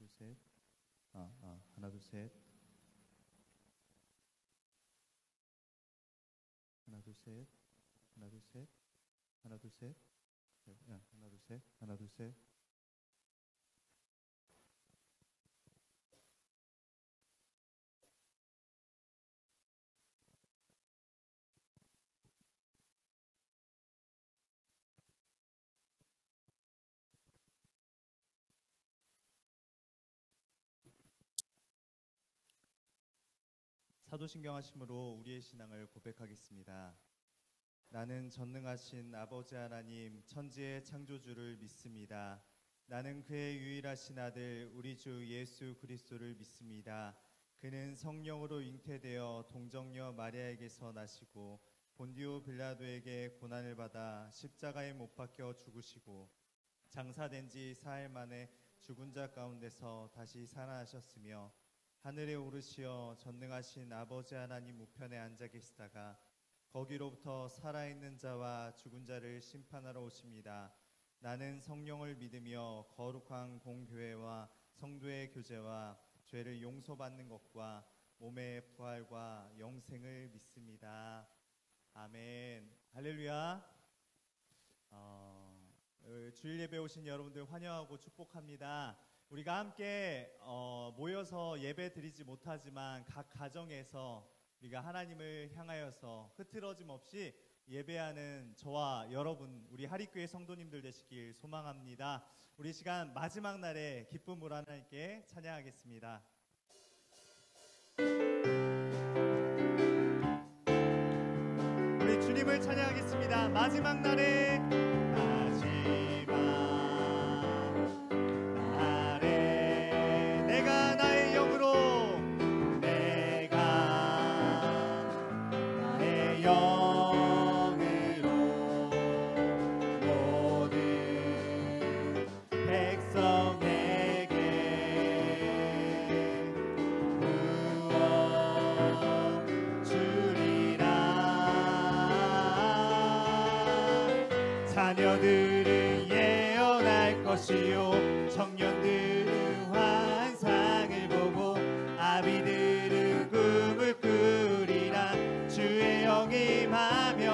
셋. 하나, 둘, 셋. 하나, 둘, 셋. 하나, 둘, 셋. 하나, 둘, 셋. 하나, 둘, 셋. 하나, 둘, 셋. 사도신경하심으로 우리의 신앙을 고백하겠습니다. 나는 전능하신 아버지 하나님 천지의 창조주를 믿습니다. 나는 그의 유일하신 아들 우리 주 예수 그리스도를 믿습니다. 그는 성령으로 잉태되어 동정녀 마리아에게서 나시고 본디오 빌라도에게 고난을 받아 십자가에 못 박혀 죽으시고 장사된 지 사흘 만에 죽은 자 가운데서 다시 살아나셨으며 하늘에 오르시어 전능하신 아버지 하나님 우편에 앉아 계시다가 거기로부터 살아있는 자와 죽은 자를 심판하러 오십니다. 나는 성령을 믿으며 거룩한 공교회와 성도의 교제와 죄를 용서받는 것과 몸의 부활과 영생을 믿습니다. 아멘. 할렐루야. 주일 예배 오신 여러분들 환영하고 축복합니다. 우리가 함께 모여서 예배 드리지 못하지만 각 가정에서 우리가 하나님을 향하여서 흐트러짐 없이 예배하는 저와 여러분 우리 하리교회 성도님들 되시길 소망합니다. 우리 시간 마지막 날에 기쁨으로 하나님께 찬양하겠습니다. 우리 주님을 찬양하겠습니다. 마지막 날에 자녀들은 예언할 것이요 청년들은 환상을 보고 아비들은 꿈을 꾸리라. 주의 영이 임하며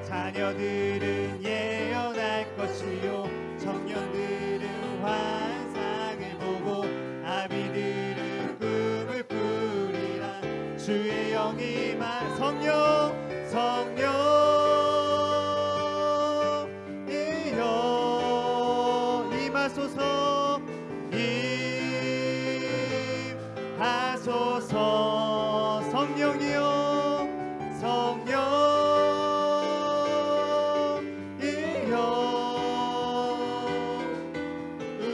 자녀들은 예언할 것이요 청년들은 환상을 보고 아비들은 꿈을 꾸리라. 주의 영이 임하 성령 임하소서. 성령이여 성령이여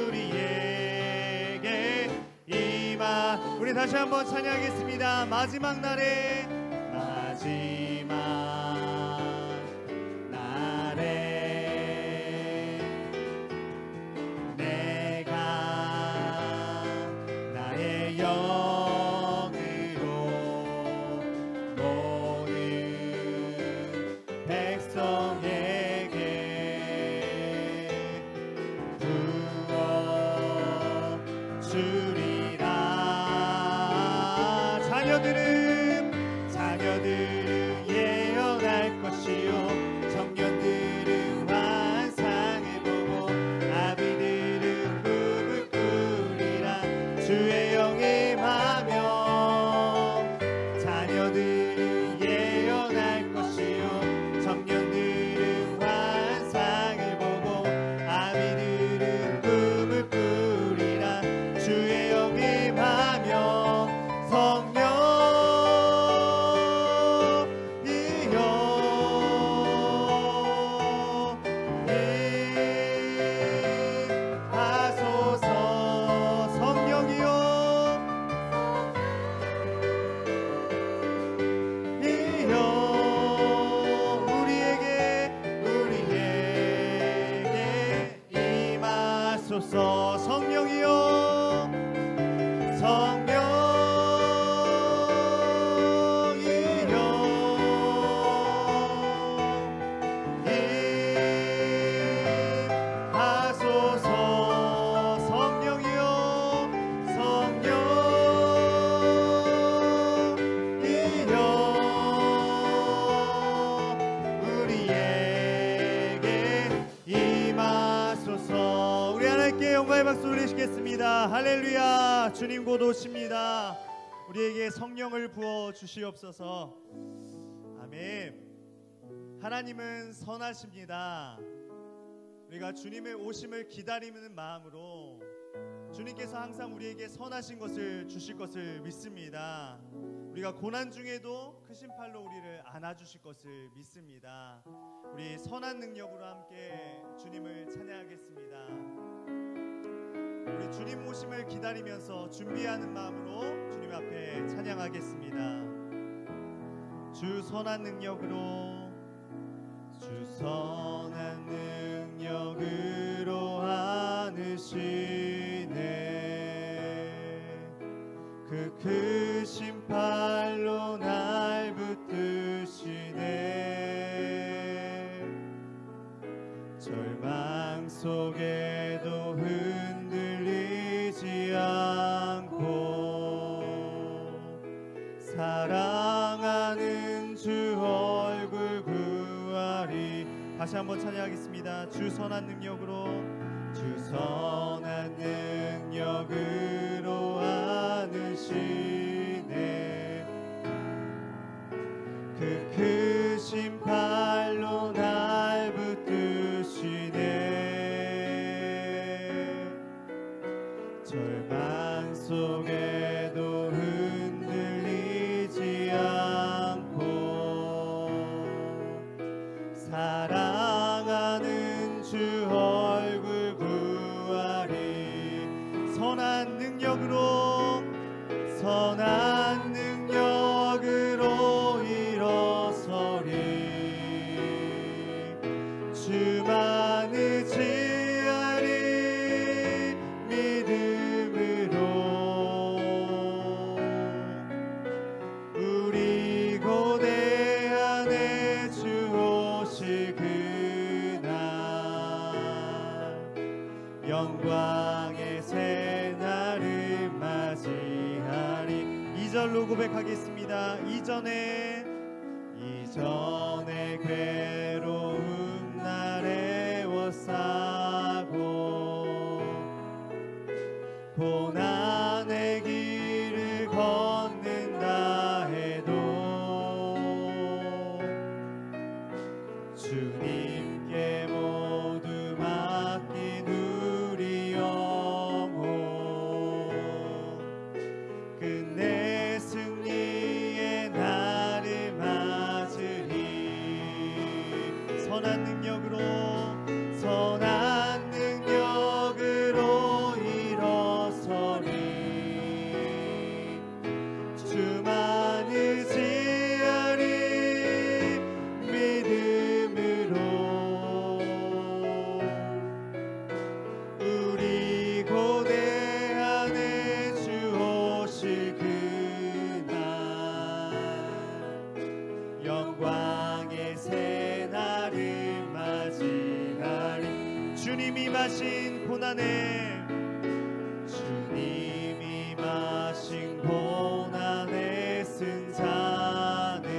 우리에게 임하. 우리 다시 한번 찬양하겠습니다. 마지막 날에 자녀들은 예언할 것이요 청년들은 환상을 보고 아비들은 꿈을 꾸리라. 주의 영이 임하며 자녀들은 예언할 것이요 청년들은 환상을 보고 아비들은 꿈을 꾸리라. 주의 영이 임하며 성령 성령이여 성령이여 임하소서. 성령이여 주옵소서. 우리 하나님께 영광의 박수 올리시겠습니다. 할렐루야. 주님 곧 오십니다. 우리에게 성령을 부어 주시옵소서. 아멘. 하나님은 선하십니다. 우리가 주님의 오심을 기다리는 마음으로 주님께서 항상 우리에게 선하신 것을 주실 것을 믿습니다. 우리가 고난 중에도 크신 팔로 우리를 안아주실 것을 믿습니다. 우리 선한 능력으로 함께 주님을 찬양하겠습니다. 우리 주님 오심을 기다리면서 준비하는 마음으로 주님 앞에 찬양하겠습니다. 주 선한 능력으로, 주 선한 능력으로 안으시네. 그 크신 팔로 날 붙드시네. 절망 속에도 흔들리지 않고 사랑하는 주 얼굴 구하리. 다시 한번 찬양하겠습니다. 주 선한 능력으로, 주 선한 능력으로 안으시네. 그 크신 팔로 날 붙드시네. 절망 속에도 흔들리지 않고 사랑하는 주 얼굴 구하리. 선한 능력으로, 선한 능력으로 일어서리. 주만 의지하리. 믿음으로 우리 고대 안에 주 오실 그날 영광의 새날을 맞이하리. 2절로 고백하겠습니다. 이전에 괴로움 날 애워싸고 고난의 길을 걷는다 해도 주님께 모두 맡긴 우리 영혼 끝내 승리의 날을 맞으리. 선한 능력으로, 선한 능력으로 일어서리. 주만 의지하리. 믿음으로 우리 고대 안에 주 오실 그날 영광의 새날을 맞이하리. 주님이 마신 고난에, 주님이 마신 고난에 쓴 잔을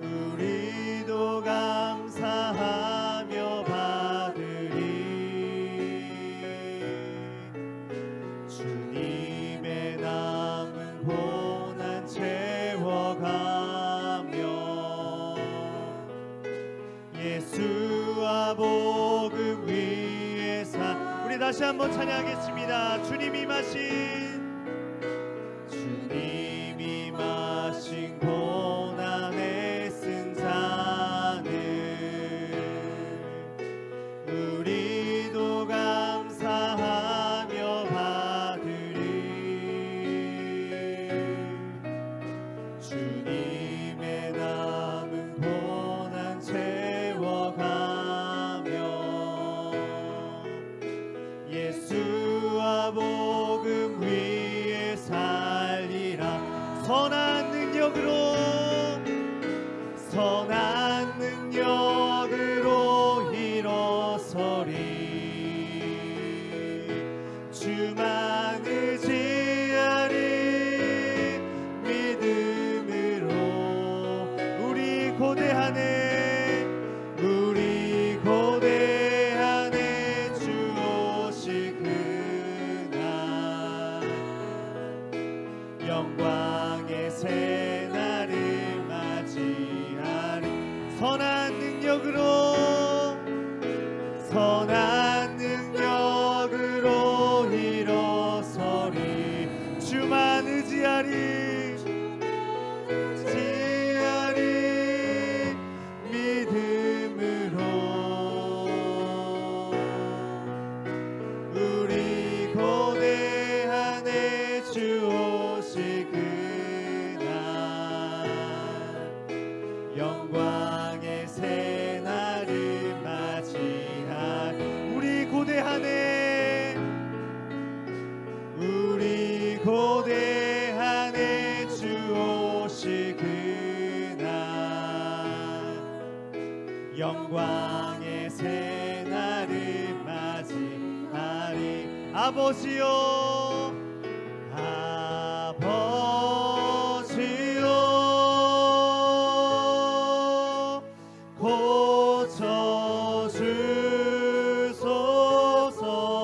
우리도 감사하며 받으리. 주님의 남은 고난 채워가며 예수와 복음 위에 사. 우리 다시 한번 찬양하겠습니다. 주님이 마신 고난에 쓴 잔을 우리도 감사하며 받으리. 주님의 남은 고난 채워가며 예수와 복음 위에 살리라. 선한 능력으로, 선한 능력으로 일어서리. 주만 의지하리. 믿음으로 우리 고대 안에, 우리 고대 아버지여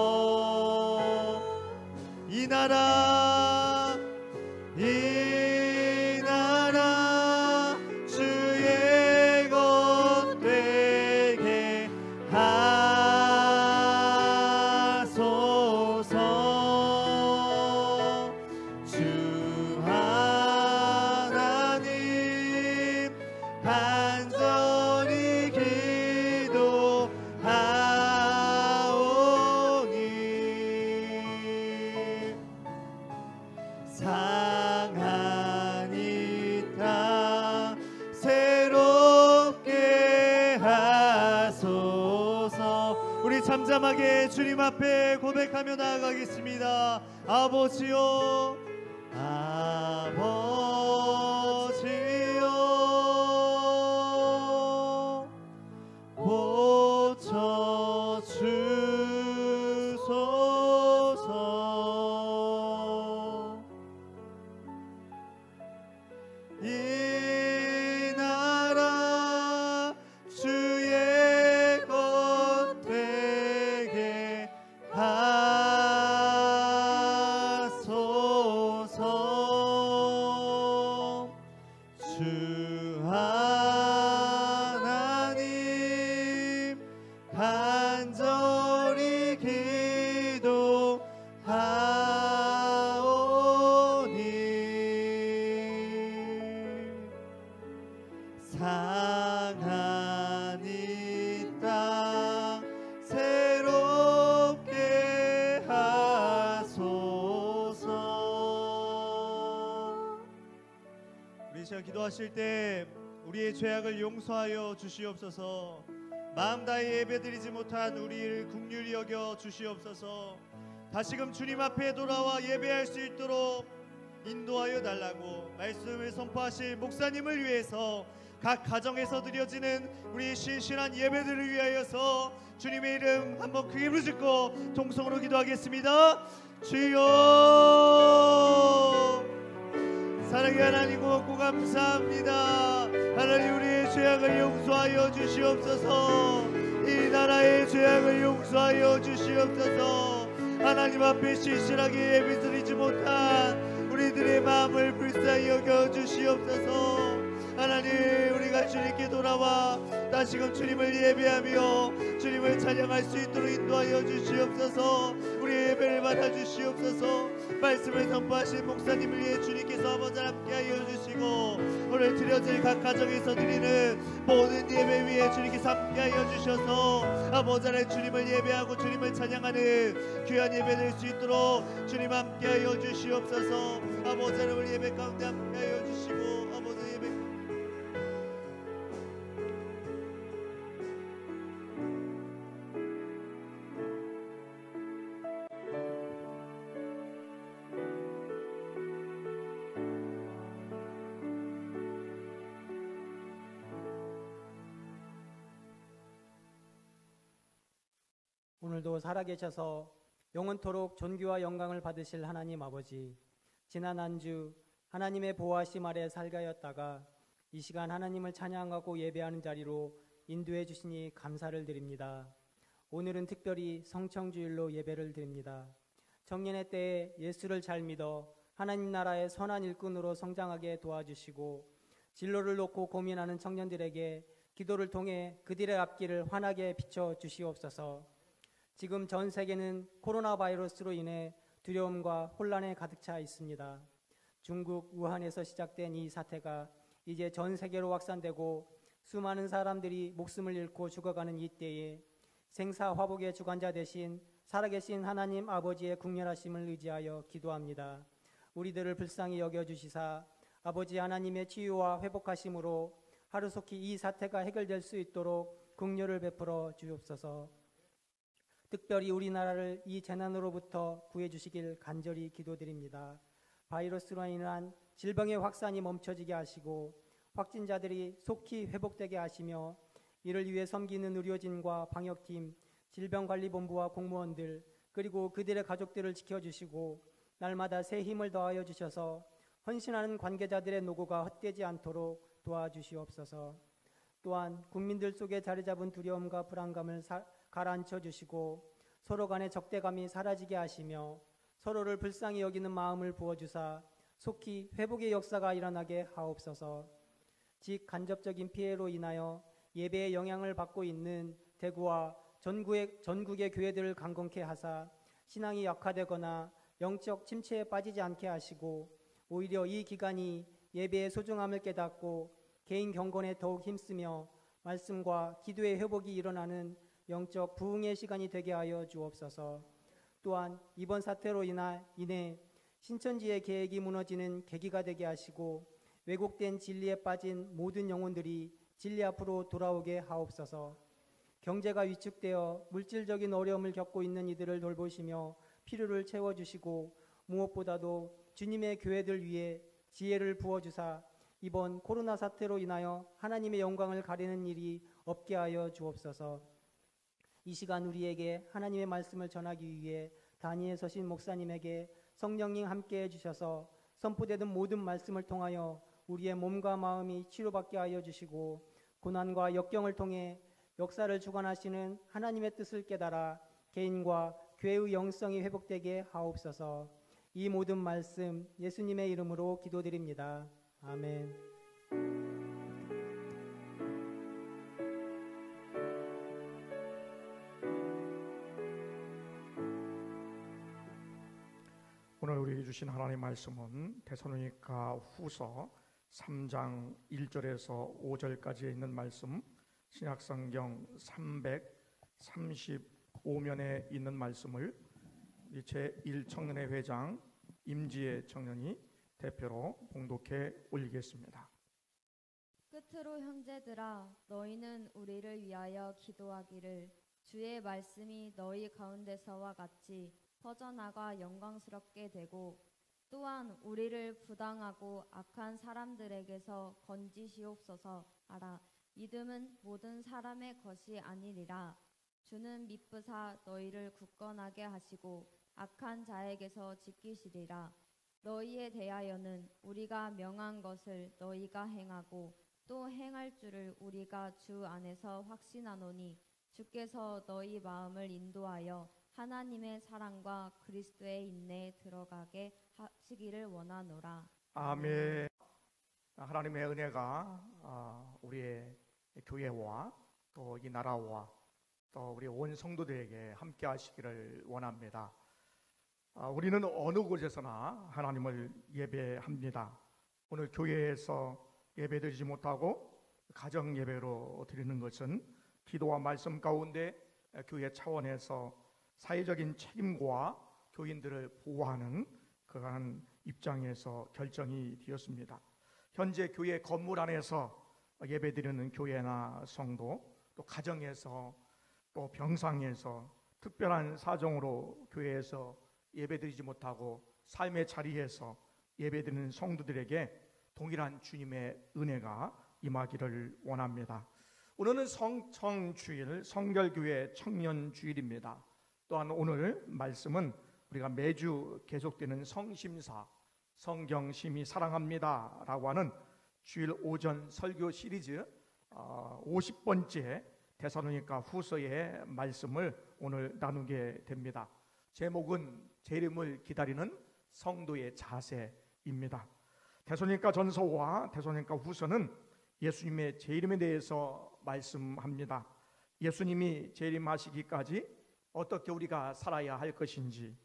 고쳐주소서. 이 나라 주의 것 되게 하소서. 주 하나님 간절히 기도하오니 상한 이 땅 새롭게 하소서. 우리 잠잠하게 주님 앞에 고백하며 나아가겠습니다. 아버지여 아버지여 고쳐주소서. 이 나라 주의 것 되게 하소서. 주 하나님 간절히 기도하오니 상한 이 땅 새롭게 하소서. 우리 시간 기도하실 때 우리의 죄악을 용서하여 주시옵소서. 마음 다해 예배드리지 못한 우리를 긍휼히 여겨 주시옵소서. 다시금 주님 앞에 돌아와 예배할 수 있도록 인도하여 달라고 말씀을 선포하실 목사님을 위해서 각 가정에서 드려지는 우리 신실한 예배들을 위하여서 주님의 이름 한번 크게 부르짖고 통성으로 기도하겠습니다. 주여, 사랑의 하나님 고맙고 감사합니다. 하나님 우리의 죄악을 용서하여 주시옵소서. 이 나라의 죄악을 용서하여 주시옵소서. 하나님 앞에 신실하게 예배드리지 못한 우리들의 마음을 불쌍히 여겨 주시옵소서. 하나님 우리가 주님께 돌아와 다시금 주님을 예배하며 주님을 찬양할 수 있도록 인도하여 주시옵소서. 우리의 예배를 받아주시옵소서. 말씀을 선포하신 목사님을 위해 주님께서 아버지 함께하여 주시고 오늘 드려질 각 가정에서 드리는 모든 예배 위에 주님께서 함께하여 주셔서 아버지 하나님 주님을 예배하고 주님을 찬양하는 귀한 예배 될 수 있도록 주님 함께하여 주시옵소서. 아버지 하나님 우리 예배 가운데 함께하여 주시고 아버지 예배 오늘도 살아계셔서 영원토록 존귀와 영광을 받으실 하나님 아버지, 지난 한 주 하나님의 보호하심 아래 살가였다가 이 시간 하나님을 찬양하고 예배하는 자리로 인도해 주시니 감사를 드립니다. 오늘은 특별히 성청주일로 예배를 드립니다. 청년의 때에 예수를 잘 믿어 하나님 나라의 선한 일꾼으로 성장하게 도와주시고 진로를 놓고 고민하는 청년들에게 기도를 통해 그들의 앞길을 환하게 비춰 주시옵소서. 지금 전 세계는 코로나 바이러스로 인해 두려움과 혼란에 가득 차 있습니다. 중국 우한에서 시작된 이 사태가 이제 전 세계로 확산되고 수많은 사람들이 목숨을 잃고 죽어가는 이 때에 생사화복의 주관자 되신 살아계신 하나님 아버지의 국률하심을 의지하여 기도합니다. 우리들을 불쌍히 여겨주시사 아버지 하나님의 치유와 회복하심으로 하루속히 이 사태가 해결될 수 있도록 국률을 베풀어 주옵소서. 특별히 우리나라를 이 재난으로부터 구해주시길 간절히 기도드립니다. 바이러스로 인한 질병의 확산이 멈춰지게 하시고 확진자들이 속히 회복되게 하시며 이를 위해 섬기는 의료진과 방역팀, 질병관리본부와 공무원들, 그리고 그들의 가족들을 지켜주시고 날마다 새 힘을 더하여 주셔서 헌신하는 관계자들의 노고가 헛되지 않도록 도와주시옵소서. 또한 국민들 속에 자리 잡은 두려움과 불안감을 가라앉혀 주시고 서로 간의 적대감이 사라지게 하시며 서로를 불쌍히 여기는 마음을 부어주사 속히 회복의 역사가 일어나게 하옵소서. 직간접적인 피해로 인하여 예배에 영향을 받고 있는 대구와 전국의 교회들을 강건케 하사 신앙이 약화되거나 영적 침체에 빠지지 않게 하시고 오히려 이 기간이 예배의 소중함을 깨닫고 개인 경건에 더욱 힘쓰며 말씀과 기도의 회복이 일어나는 영적 부흥의 시간이 되게 하여 주옵소서. 또한 이번 사태로 인해 신천지의 계획이 무너지는 계기가 되게 하시고 왜곡된 진리에 빠진 모든 영혼들이 진리 앞으로 돌아오게 하옵소서. 경제가 위축되어 물질적인 어려움을 겪고 있는 이들을 돌보시며 필요를 채워주시고 무엇보다도 주님의 교회들 위해 지혜를 부어주사 이번 코로나 사태로 인하여 하나님의 영광을 가리는 일이 없게 하여 주옵소서. 이 시간 우리에게 하나님의 말씀을 전하기 위해 단위에 서신 목사님에게 성령님 함께해 주셔서 선포되는 모든 말씀을 통하여 우리의 몸과 마음이 치료받게 하여 주시고 고난과 역경을 통해 역사를 주관하시는 하나님의 뜻을 깨달아 개인과 교회의 영성이 회복되게 하옵소서. 이 모든 말씀 예수님의 이름으로 기도드립니다. 아멘. 오늘 우리에게 주신 하나님의 말씀은 데살로니가 후서 3장 1절에서 5절까지에 있는 말씀, 신약성경 335면에 있는 말씀을 제1청년회 회장 임지혜 청년이 대표로 봉독해 올리겠습니다. 끝으로 형제들아, 너희는 우리를 위하여 기도하기를 주의 말씀이 너희 가운데서와 같이 퍼져나가 영광스럽게 되고 또한 우리를 부당하고 악한 사람들에게서 건지시옵소서 하라. 믿음은 모든 사람의 것이 아니리라. 주는 미쁘사 너희를 굳건하게 하시고 악한 자에게서 지키시리라. 너희에 대하여는 우리가 명한 것을 너희가 행하고 또 행할 줄을 우리가 주 안에서 확신하노니 주께서 너희 마음을 인도하여 하나님의 사랑과 그리스도의 인내에 들어가게 하시기를 원하노라. 아멘. 하나님의 은혜가 우리의 교회와 또 이 나라와 또 우리 온 성도들에게 함께 하시기를 원합니다. 우리는 어느 곳에서나 하나님을 예배합니다. 오늘 교회에서 예배드리지 못하고 가정 예배로 드리는 것은 기도와 말씀 가운데 교회 차원에서 사회적인 책임과 교인들을 보호하는 그러한 입장에서 결정이 되었습니다. 현재 교회 건물 안에서 예배드리는 교회나 성도, 또 가정에서 또 병상에서 특별한 사정으로 교회에서 예배드리지 못하고 삶의 자리에서 예배드리는 성도들에게 동일한 주님의 은혜가 임하기를 원합니다. 오늘은 성청주일, 성결교회 청년주일입니다. 또한 오늘 말씀은 우리가 매주 계속되는 성심사, 성경심이 사랑합니다 라고 하는 주일 오전 설교 시리즈 50번째 데살로니가 후서의 말씀을 오늘 나누게 됩니다. 제목은 재림을 기다리는 성도의 자세입니다. 데살로니가 전서와 데살로니가 후서는 예수님의 재림에 대해서 말씀합니다. 예수님이 재림하시기까지 어떻게 우리가 살아야 할 것인지,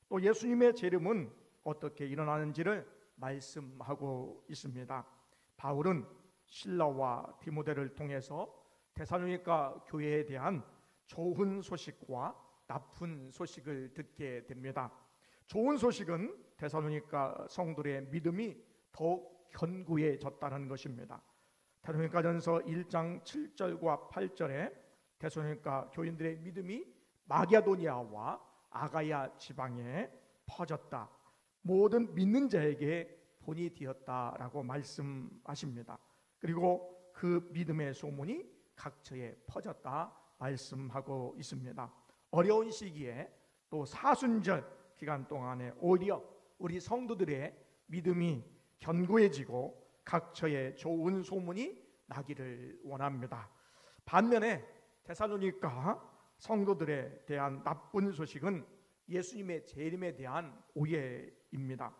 또 예수님의 재림은 어떻게 일어나는지를 말씀하고 있습니다. 바울은 실라와 디모데를 통해서 데살로니가 교회에 대한 좋은 소식과 나쁜 소식을 듣게 됩니다. 좋은 소식은 데살로니가 성도들의 믿음이 더욱 견고해졌다는 것입니다. 데살로니가전서 1장 7절과 8절에 데살로니가 교인들의 믿음이 마게도니아와 아가야 지방에 퍼졌다. 모든 믿는 자에게 본이 되었다라고 말씀하십니다. 그리고 그 믿음의 소문이 각처에 퍼졌다 말씀하고 있습니다. 어려운 시기에 또 사순절 기간 동안에 오히려 우리 성도들의 믿음이 견고해지고 각처에 좋은 소문이 나기를 원합니다. 반면에 데살로니가 성도들에 대한 나쁜 소식은 예수님의 재림에 대한 오해입니다.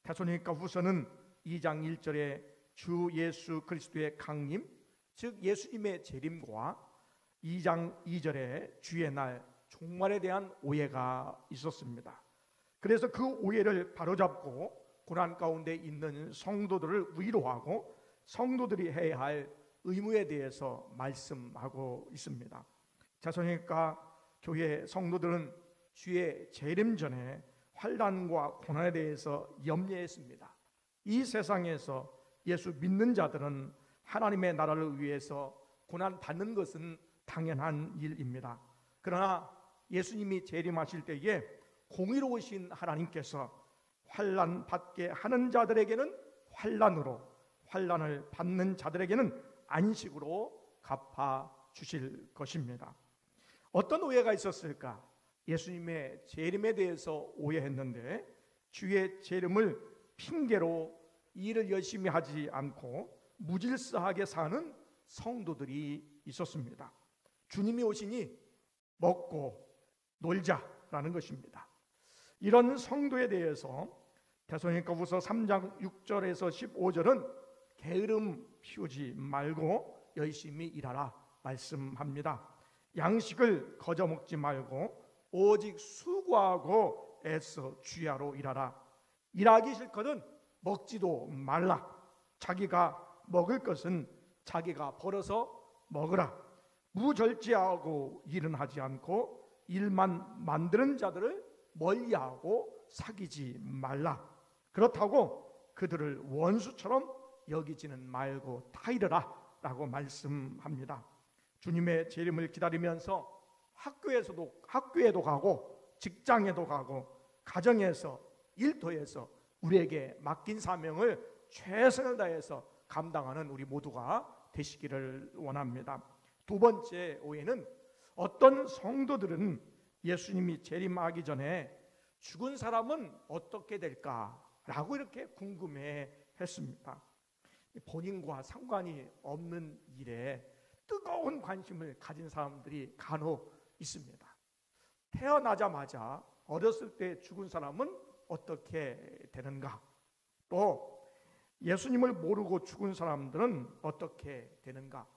데살로니가 후서는 2장 1절에 주 예수 그리스도의 강림, 즉 예수님의 재림과 2장 2절에 주의 날 종말에 대한 오해가 있었습니다. 그래서 그 오해를 바로잡고 고난 가운데 있는 성도들을 위로하고 성도들이 해야 할 의무에 대해서 말씀하고 있습니다. 데살로니가 교회 성도들은 주의 재림 전에 환난과 고난에 대해서 염려했습니다. 이 세상에서 예수 믿는 자들은 하나님의 나라를 위해서 고난 받는 것은 당연한 일입니다. 그러나 예수님이 재림하실 때에 공의로우신 하나님께서 환난 받게 하는 자들에게는 환난으로, 환난을 받는 자들에게는 안식으로 갚아 주실 것입니다. 어떤 오해가 있었을까? 예수님의 재림에 대해서 오해했는데 주의 재림을 핑계로 일을 열심히 하지 않고 무질서하게 사는 성도들이 있었습니다. 주님이 오시니 먹고 놀자라는 것입니다. 이런 성도에 대해서 데살로니가후서 3장 6절에서 15절은 게으름 피우지 말고 열심히 일하라 말씀합니다. 양식을 거저 먹지 말고 오직 수고하고 애써 주야로 일하라. 일하기 싫거든 먹지도 말라. 자기가 먹을 것은 자기가 벌어서 먹으라. 무절제하고 일은 하지 않고 일만 만드는 자들을 멀리하고 사귀지 말라. 그렇다고 그들을 원수처럼 여기지는 말고 다 이르라 라고 말씀합니다. 주님의 재림을 기다리면서 학교에도 가고 직장에도 가고 가정에서 일터에서 우리에게 맡긴 사명을 최선을 다해서 감당하는 우리 모두가 되시기를 원합니다. 두 번째 오해는 어떤 성도들은 예수님이 재림하기 전에 죽은 사람은 어떻게 될까라고 이렇게 궁금해 했습니다. 본인과 상관이 없는 일에 뜨거운 관심을 가진 사람들이 간혹 있습니다. 태어나자마자 어렸을 때 죽은 사람은 어떻게 되는가? 또 예수님을 모르고 죽은 사람들은 어떻게 되는가?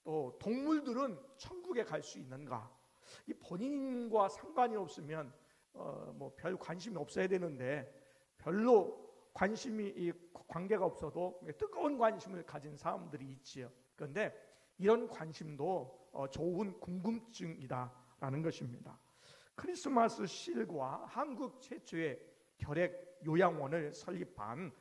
또 동물들은 천국에 갈 수 있는가? 이 본인과 상관이 없으면 별 관심이 없어야 되는데 별로 관심이 관계가 없어도 뜨거운 관심을 가진 사람들이 있지요. 그런데 이런 관심도 좋은 궁금증이다라는 것입니다. 크리스마스 실과 한국 최초의 결핵 요양원을 설립한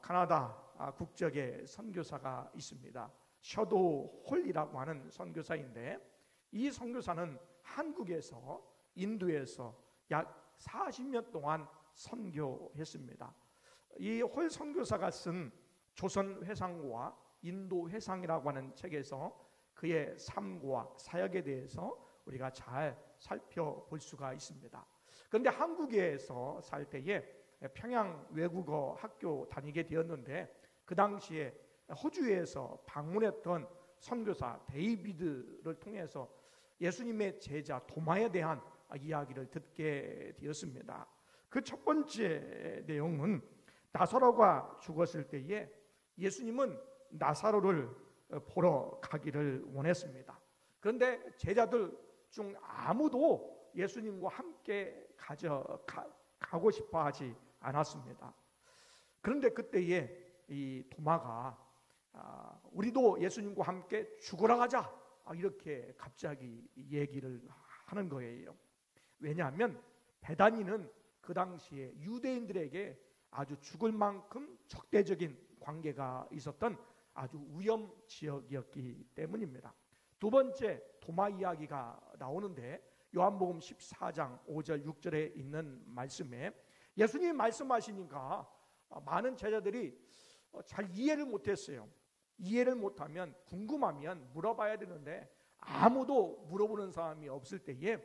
카나다 국적의 선교사가 있습니다. 셔도 홀이라고 하는 선교사인데 이 선교사는 한국에서 인도에서 약 40년 동안 선교했습니다. 이 홀 선교사가 쓴 조선 회상과 인도 회상이라고 하는 책에서 그의 삶과 사역에 대해서 우리가 잘 살펴볼 수가 있습니다. 그런데 한국에서 살 때에 평양 외국어 학교 다니게 되었는데 그 당시에 호주에서 방문했던 선교사 데이비드를 통해서 예수님의 제자 도마에 대한 이야기를 듣게 되었습니다. 그 첫 번째 내용은 나사로가 죽었을 때에 예수님은 나사로를 보러 가기를 원했습니다. 그런데 제자들 중 아무도 예수님과 함께 가고 싶어 하지 않았습니다. 그런데 그때에 이 도마가 우리도 예수님과 함께 죽으러 가자 이렇게 갑자기 얘기를 하는 거예요. 왜냐하면 베다니는 그 당시에 유대인들에게 아주 죽을 만큼 적대적인 관계가 있었던 아주 위험 지역이었기 때문입니다. 두 번째 도마 이야기가 나오는데 요한복음 14장 5절 6절에 있는 말씀에 예수님이 말씀하시니까 많은 제자들이 잘 이해를 못했어요. 이해를 못하면 궁금하면 물어봐야 되는데 아무도 물어보는 사람이 없을 때에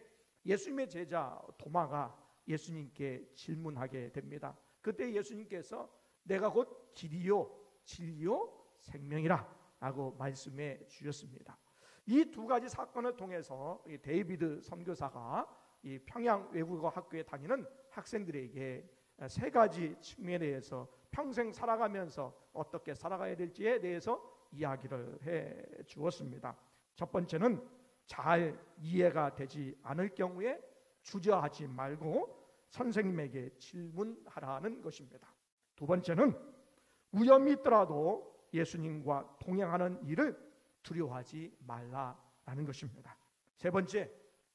예수님의 제자 도마가 예수님께 질문하게 됩니다. 그때 예수님께서 내가 곧 길이요 진리요 생명이라 라고 말씀해 주셨습니다. 이 두 가지 사건을 통해서 데이비드 선교사가 이 평양 외국어 학교에 다니는 학생들에게 세 가지 측면에 대해서 평생 살아가면서 어떻게 살아가야 될지에 대해서 이야기를 해 주었습니다. 첫 번째는 잘 이해가 되지 않을 경우에 주저하지 말고 선생님에게 질문하라는 것입니다. 두 번째는 위험이 있더라도 예수님과 동행하는 일을 두려워하지 말라라는 것입니다. 세 번째,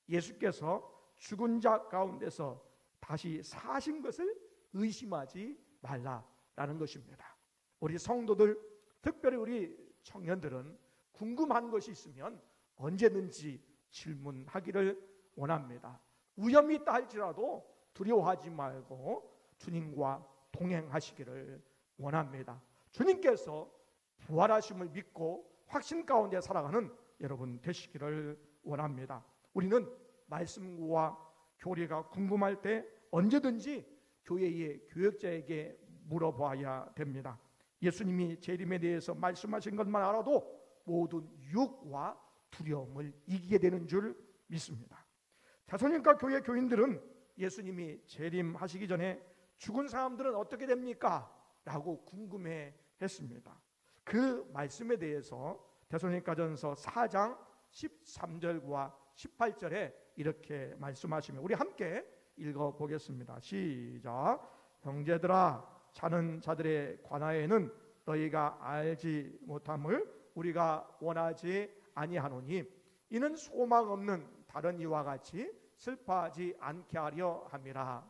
예수께서 죽은 자 가운데서 다시 사신 것을 의심하지 말라라는 것입니다. 우리 성도들, 특별히 우리 청년들은 궁금한 것이 있으면 언제든지 질문하기를 원합니다. 위험이 있다 할지라도 두려워하지 말고 주님과 동행하시기를 원합니다. 주님께서 부활하심을 믿고 확신 가운데 살아가는 여러분 되시기를 원합니다. 우리는 말씀과 교리가 궁금할 때 언제든지 교회의 교역자에게 물어봐야 됩니다. 예수님이 재림에 대해서 말씀하신 것만 알아도 모든 유혹과 두려움을 이기게 되는 줄 믿습니다. 데살로니가 교회 교인들은 예수님이 재림하시기 전에 죽은 사람들은 어떻게 됩니까? 라고 궁금해 했습니다. 그 말씀에 대해서 데살로니가전서 4장 13절과 18절에 이렇게 말씀하시며 우리 함께 읽어보겠습니다. 시작. 형제들아, 자는 자들의 관하에는 너희가 알지 못함을 우리가 원하지 아니하노니 이는 소망 없는 다른 이와 같이 슬퍼하지 않게 하려 함이라.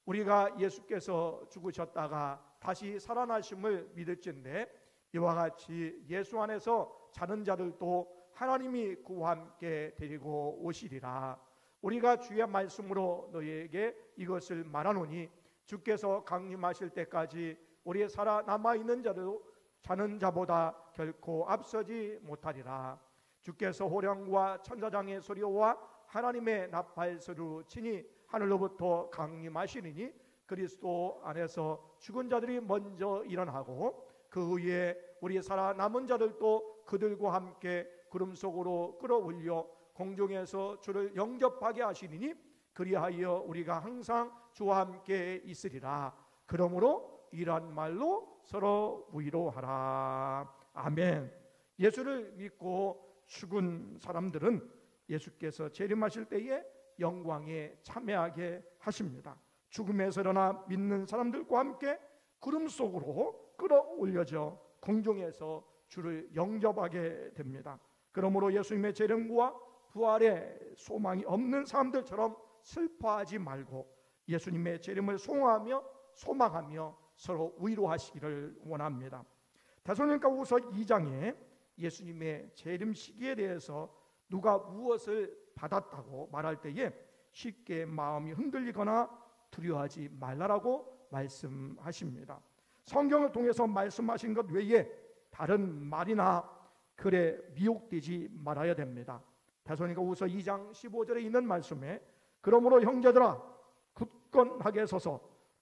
우리가 예수께서 죽으셨다가 다시 살아나심을 믿을진데 이와 같이 예수 안에서 자는 자들도 하나님이 그와 함께 데리고 오시리라. 우리가 주의 말씀으로 너희에게 이것을 말하노니 주께서 강림하실 때까지 우리 살아남아 있는 자도 자는 자보다 결코 앞서지 못하리라. 주께서 호령과 천사장의 소리와 하나님의 나팔 소리로 치니 하늘로부터 강림하시리니 그리스도 안에서 죽은 자들이 먼저 일어나고 그 후에 우리 살아남은 자들도 그들과 함께 구름 속으로 끌어올려 공중에서 주를 영접하게 하시리니 그리하여 우리가 항상 주와 함께 있으리라. 그러므로 이러한 말로 서로 위로하라. 아멘. 예수를 믿고 죽은 사람들은 예수께서 재림하실 때에 영광에 참여하게 하십니다. 죽음에서 일어나 믿는 사람들과 함께 구름 속으로 끌어올려져 공중에서 주를 영접하게 됩니다. 그러므로 예수님의 재림과 부활의 소망이 없는 사람들처럼 슬퍼하지 말고 예수님의 재림을 소망하며 서로 위로하시기를 원합니다. 데살로니가후서 2장에 예수님의 재림 시기에 대해서 누가 무엇을 받았다고 말할 때에 쉽게 마음이 흔들리거나 두려워하지 말라라고 말씀하십니다. 성경을 통해서 말씀하신 것 외에 다른 말이나 글에 미혹되지 말아야 됩니다. 데살로니가후서 2장 15절에 있는 말씀에 그러므로 형제들아 굳건하게 서서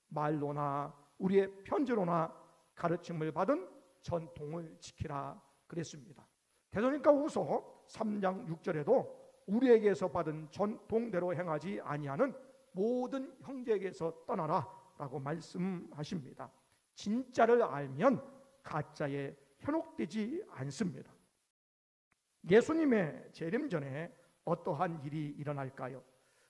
말로나 우리의 편지로나 가르침을 받은 전통을 지키라 그랬습니다. 데살로니가후서 3장 6절에도 우리에게서 받은 전통대로 행하지 아니하는 모든 형제에게서 떠나라 라고 말씀하십니다. 진짜를 알면 가짜에 현혹되지 않습니다. 예수님의 재림 전에 어떠한 일이 일어날까요?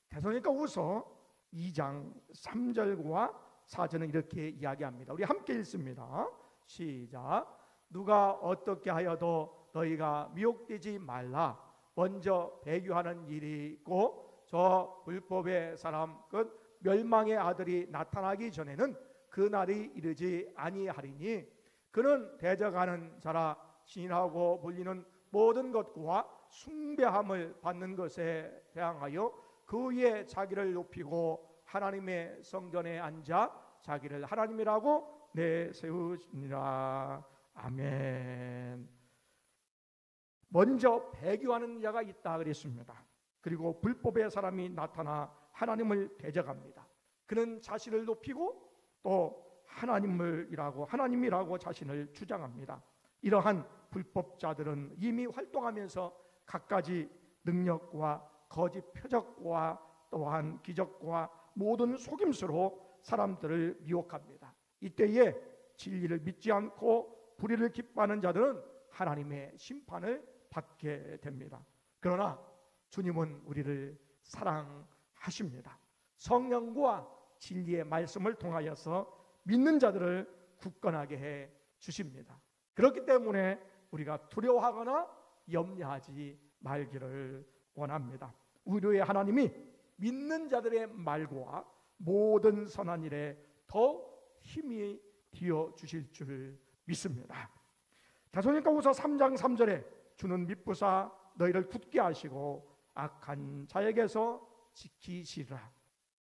데살로니가후서 2장 3절과 4절은 이렇게 이야기합니다. 우리 함께 읽습니다. 시작. 누가 어떻게 하여도 너희가 미혹되지 말라. 먼저 배교하는 일이 있고 저 불법의 사람 곧 멸망의 아들이 나타나기 전에는 그 날이 이르지 아니하리니 그는 대적하는 자라 신이라고 불리는 모든 것과 숭배함을 받는 것에 대항하여 그 위에 자기를 높이고 하나님의 성전에 앉아 자기를 하나님이라고 내세우시니라. 아멘. 먼저 배교하는 자가 있다 그랬습니다. 그리고 불법의 사람이 나타나 하나님을 대적합니다. 그는 자신을 높이고 또 하나님이라고 자신을 주장합니다. 이러한 불법자들은 이미 활동하면서 갖가지 능력과 거짓 표적과 또한 기적과 모든 속임수로 사람들을 미혹합니다. 이때에 진리를 믿지 않고 불의를 기뻐하는 자들은 하나님의 심판을 받게 됩니다. 그러나 주님은 우리를 사랑하십니다. 성령과 진리의 말씀을 통하여서 믿는 자들을 굳건하게 해 주십니다. 그렇기 때문에 우리가 두려워하거나 염려하지 말기를 원합니다. 우리의 하나님이 믿는 자들의 말과 모든 선한 일에 더 힘이 되어 주실 줄 믿습니다. 데살로니가후서 3장 3절에 주는 미쁘사 너희를 굳게 하시고 악한 자에게서 지키시라.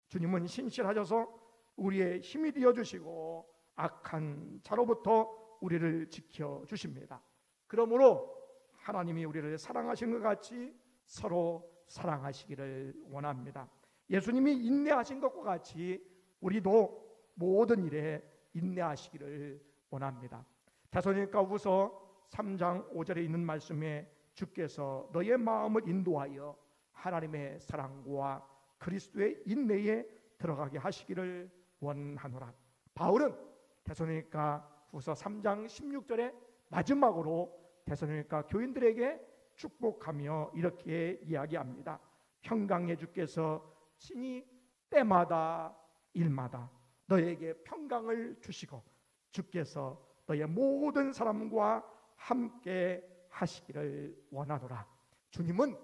주님은 신실하셔서 우리의 힘이 되어 주시고 악한 자로부터 우리를 지켜 주십니다. 그러므로 하나님이 우리를 사랑하신 것 같이 서로 사랑하시기를 원합니다. 예수님이 인내하신 것과 같이 우리도 모든 일에 인내하시기를 원합니다. 데살로니가후서 3장 5절에 있는 말씀에 주께서 너의 마음을 인도하여 하나님의 사랑과 그리스도의 인내에 들어가게 하시기를 원하노라. 바울은 데살로니가후서 3장 16절에 마지막으로 데살로니가 교인들에게 축복하며 이렇게 이야기합니다. 평강의 주께서 친히 때마다 일마다 너에게 평강을 주시고 주께서 너의 모든 사람과 함께 하시기를 원하노라. 주님은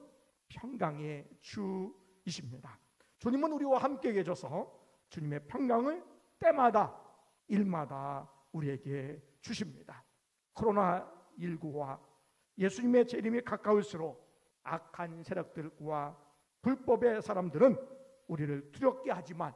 평강의 주이십니다. 주님은 우리와 함께 계셔서 주님의 평강을 때마다 일마다 우리에게 주십니다. 코로나19와 예수님의 재림이 가까울수록 악한 세력들과 불법의 사람들은 우리를 두렵게 하지만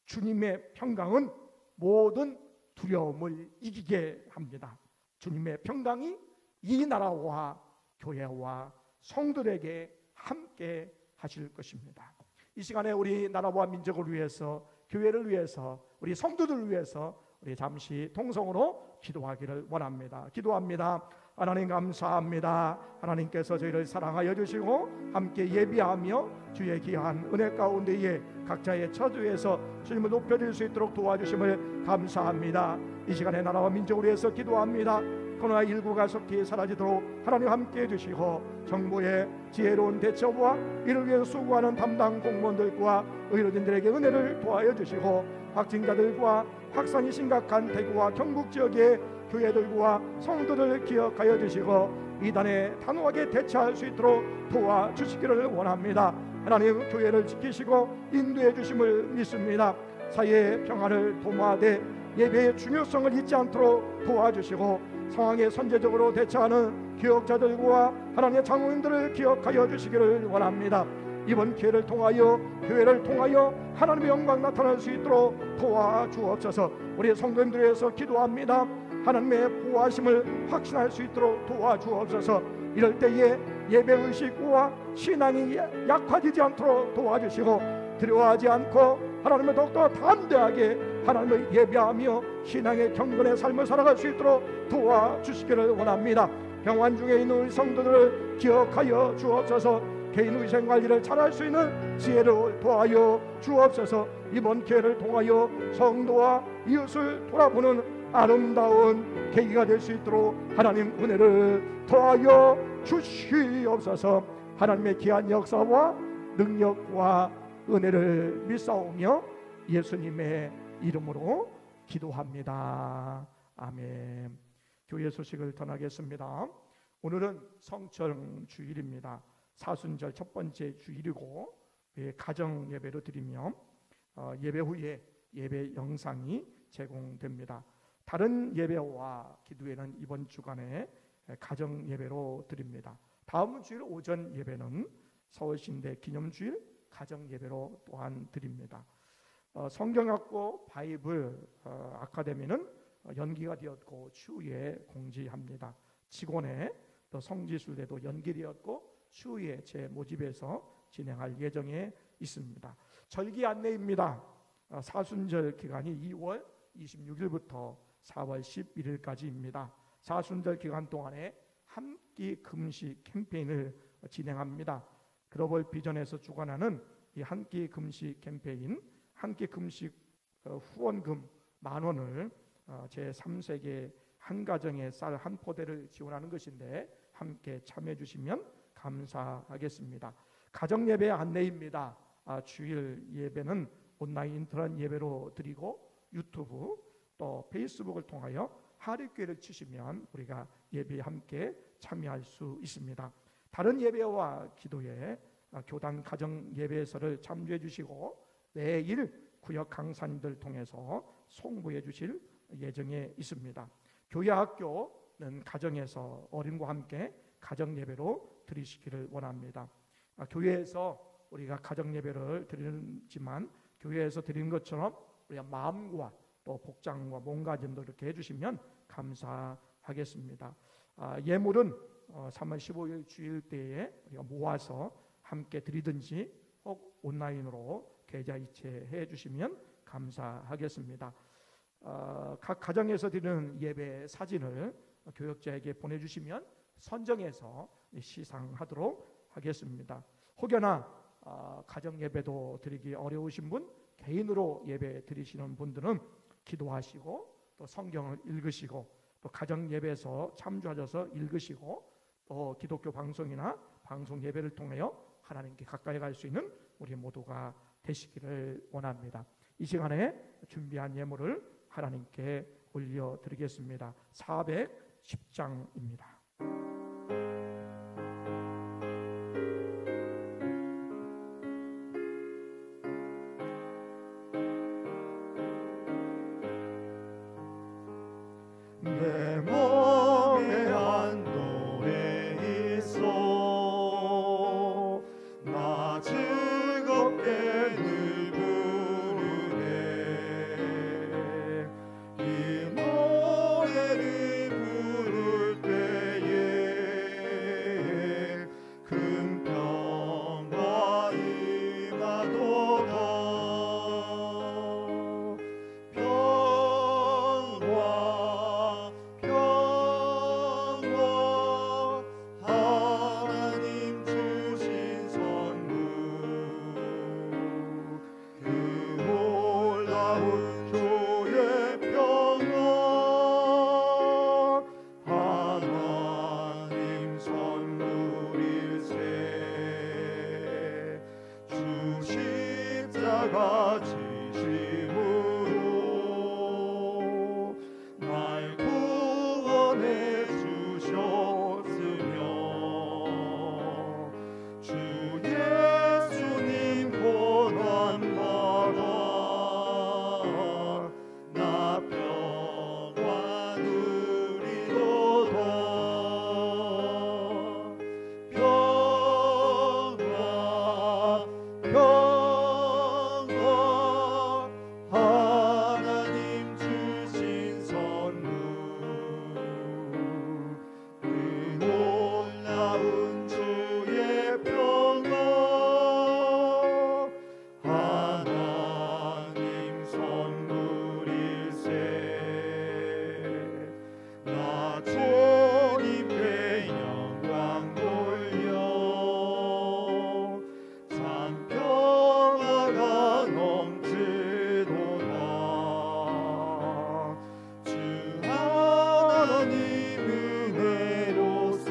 주님의 평강은 모든 두려움을 이기게 합니다. 주님의 평강이 이 나라와 교회와 성도들에게 함께 하실 것입니다. 이 시간에 우리 나라와 민족을 위해서, 교회를 위해서, 우리 성도들을 위해서 우리 잠시 통성으로 기도하기를 원합니다. 기도합니다. 하나님 감사합니다. 하나님께서 저희를 사랑하여 주시고 함께 예비하며 주의 귀한 은혜 가운데에 각자의 처소에서 주님을 높여드릴 수 있도록 도와주심을 감사합니다. 이 시간에 나라와 민족을 위해서 기도합니다. 코로나19가 속히 사라지도록 하나님 함께해 주시고 정부의 지혜로운 대처와 이를 위해서 수고하는 담당 공무원들과 의료진들에게 은혜를 도와여 주시고 확진자들과 확산이 심각한 대구와 경북 지역의 교회들과 성도들을 기억하여 주시고 이단에 단호하게 대처할 수 있도록 도와주시기를 원합니다. 하나님 교회를 지키시고 인도해 주심을 믿습니다. 사회의 평안을 도모하되 예배의 중요성을 잊지 않도록 도와주시고 상황에 선제적으로 대처하는 교역자들과 하나님의 장로님들을 기억하여 주시기를 원합니다. 이번 기회를 통하여 교회를 통하여 하나님의 영광 나타날 수 있도록 도와주옵소서. 우리 성도님들을 위해서 기도합니다. 하나님의 보호하심을 확신할 수 있도록 도와주옵소서. 이럴 때에 예배의식과 신앙이 약화되지 않도록 도와주시고 두려워하지 않고 하나님을 더욱더 담대하게 하나님을 예배하며 신앙의 경건의 삶을 살아갈 수 있도록 도와주시기를 원합니다. 병환 중에 있는 우리 성도들을 기억하여 주옵소서. 개인 위생관리를 잘할 수 있는 지혜를 도와여 주옵소서. 이번 기회를 통하여 성도와 이웃을 돌아보는 아름다운 계기가 될 수 있도록 하나님 은혜를 더하여 주시옵소서. 하나님의 귀한 역사와 능력과 은혜를 믿사오며 예수님의 이름으로 기도합니다. 아멘. 교회 소식을 전하겠습니다. 오늘은 성령 주일입니다. 사순절 첫 번째 주일이고 가정 예배로 드리며 예배 후에 예배 영상이 제공됩니다. 다른 예배와 기도회는 이번 주간에 가정 예배로 드립니다. 다음 주일 오전 예배는 서울신대 기념주일 가정 예배로 또한 드립니다. 성경학고 바이블 아카데미는 연기가 되었고 추후에 공지합니다. 직원의 또 성지순례도 연기되었고 추후에 제 모집에서 진행할 예정에 있습니다. 절기 안내입니다. 사순절 기간이 2월 26일부터 4월 11일까지입니다. 사순절 기간 동안에 한 끼 금식 캠페인을 진행합니다. 글로벌 비전에서 주관하는 이 한 끼 금식 캠페인, 한 끼 금식 후원금 10,000원을 제3세계 한 가정에 쌀 한 포대를 지원하는 것인데 함께 참여해 주시면 감사하겠습니다. 가정 예배 안내입니다. 주일 예배는 온라인 인터넷 예배로 드리고 유튜브 또 페이스북을 통하여 하립교회를 치시면 우리가 예배에 함께 참여할 수 있습니다. 다른 예배와 기도회, 교단 가정 예배에서를 참조해 주시고 매일 구역 강사님들 통해서 송부해 주실 예정에 있습니다. 교회 학교는 가정에서 어린과 함께 가정 예배로 드리시기를 원합니다. 교회에서 우리가 가정 예배를 드리지만 교회에서 드리는 것처럼 우리가 마음과 또 복장과 몸가짐도 이렇게 해주시면 감사하겠습니다. 예물은 3월 15일 주일 때에 우리가 모아서 함께 드리든지 혹 온라인으로 계좌 이체해 주시면 감사하겠습니다. 각 가정에서 드리는 예배 사진을 교역자에게 보내주시면 선정해서 시상하도록 하겠습니다. 혹여나 가정 예배도 드리기 어려우신 분, 개인으로 예배 드리시는 분들은 기도하시고 또 성경을 읽으시고 또 가정 예배에서 참조하셔서 읽으시고 또 기독교 방송이나 방송 예배를 통하여 하나님께 가까이 갈 수 있는 우리 모두가 되시기를 원합니다. 이 시간에 준비한 예물을 하나님께 올려드리겠습니다. 410장입니다. 내 몸에 한 노래 있어 나 즐겁게 늘 부르네 이 노래를 부를 때에 큰 평화 임하도다 지심으로 날 구원해 주셨으며 주 예수님 고난 받아 나 평화 누리도다 평화 하나님 주신 선물 그 놀라운 주의 평화 하나님 선물일세 나 주님께 영광 돌려 참 평화가 넘치도다 주 하나님 은혜로서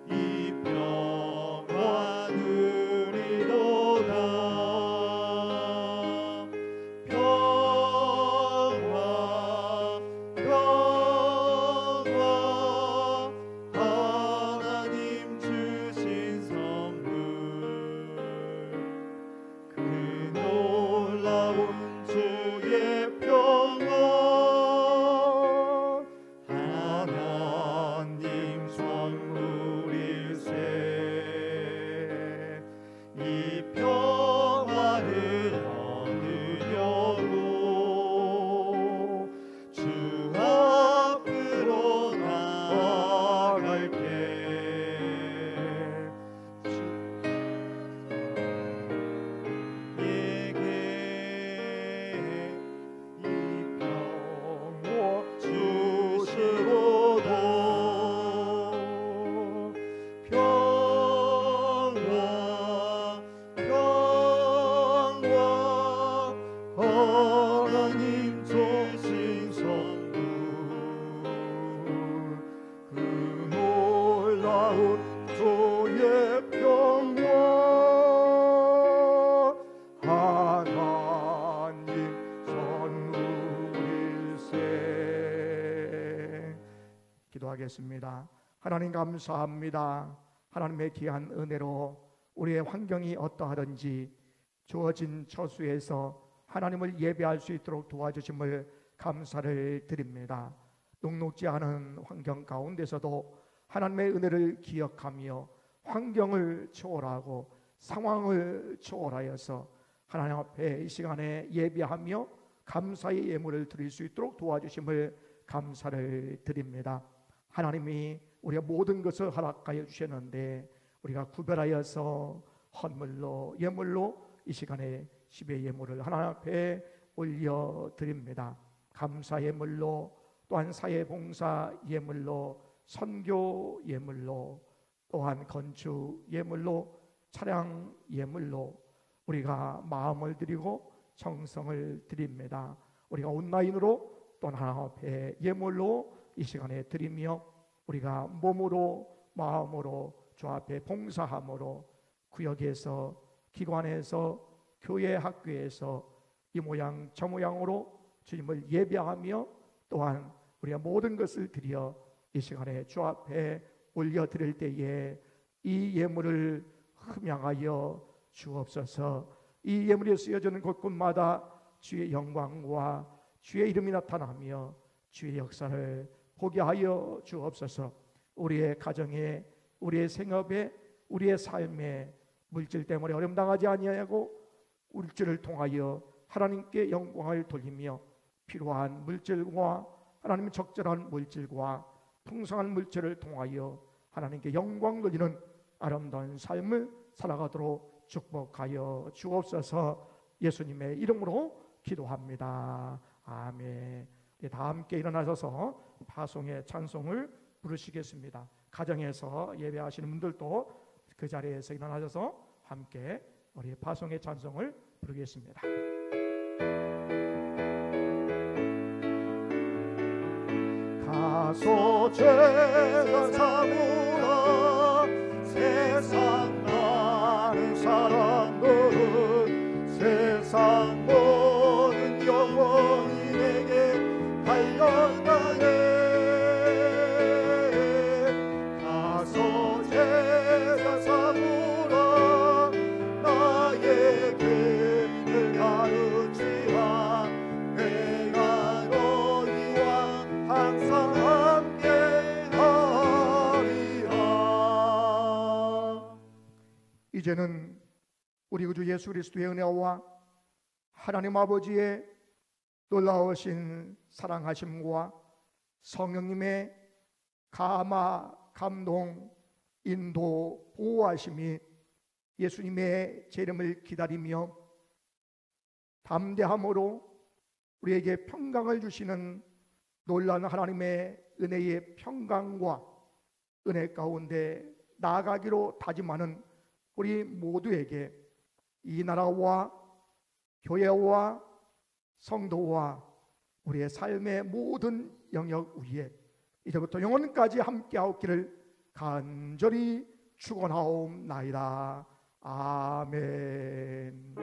이 평화 누리도다 평화 하나님 주신 선물 그 놀라운 주의 평화 하나님 선물일세 이 평화를 얻으려고 주 앞으로 나아갈게 주 기도하겠습니다. 하나님 감사합니다. 하나님의 귀한 은혜로 우리의 환경이 어떠하든지 주어진 처수에서 하나님을 예배할 수 있도록 도와주심을 감사를 드립니다. 녹록지 않은 환경 가운데서도 하나님의 은혜를 기억하며 환경을 초월하고 상황을 초월하여서 하나님 앞에 이 시간에 예배하며 감사의 예물을 드릴 수 있도록 도와주심을 감사를 드립니다. 하나님이 우리가 모든 것을 허락하여 주셨는데 우리가 구별하여서 헌물로 예물로 이 시간에 10의 예물을 하나님 앞에 올려드립니다. 감사 예물로, 또한 사회봉사 예물로, 선교 예물로, 또한 건축 예물로, 차량 예물로 우리가 마음을 드리고 정성을 드립니다. 우리가 온라인으로 또 하나님 앞에 예물로 이 시간에 드리며 우리가 몸으로 마음으로 주 앞에 봉사함으로 구역에서, 기관에서, 교회, 학교에서 이 모양 저 모양으로 주님을 예배하며 또한 우리가 모든 것을 드려 이 시간에 주 앞에 올려드릴 때에 이 예물을 흠양하여 주옵소서. 이 예물이 쓰여지는 곳곳마다 주의 영광과 주의 이름이 나타나며 주의 역사를 보게 하여 주옵소서. 우리의 가정에, 우리의 생업에, 우리의 삶에 물질 때문에 어려움 당하지 아니하고 물질을 통하여 하나님께 영광을 돌리며 필요한 물질과 하나님의 적절한 물질과 풍성한 물질을 통하여 하나님께 영광 돌리는 아름다운 삶을 살아가도록 축복하여 주옵소서. 예수님의 이름으로 기도합니다. 아멘. 다 함께 일어나셔서 파송의 찬송을 부르시겠습니다. 가정에서 예배하시는 분들도 그 자리에서 일어나셔서 함께 우리 파송의 찬송을 부르겠습니다. 가서 죄가 사무라 세상 많은 사람들은 세상 모든 영혼이 내게 달려가네. 가서 죄가 사무라 나의 길을 가르치라. 내가 너희와 항상 함께하리라. 이제는 우리 구주 예수 그리스도의 은혜와 하나님 아버지의 놀라우신 사랑하심과 성령님의 감화, 감동, 인도, 보호하심이 예수님의 제 이름을 기다리며 담대함으로 우리에게 평강을 주시는 놀라운 하나님의 은혜의 평강과 은혜 가운데 나아가기로 다짐하는 우리 모두에게 이 나라와 교회와 성도와 우리의 삶의 모든 영역 위에 이제부터 영원까지 함께하옵기를 간절히 축원하옵나이다. 아멘.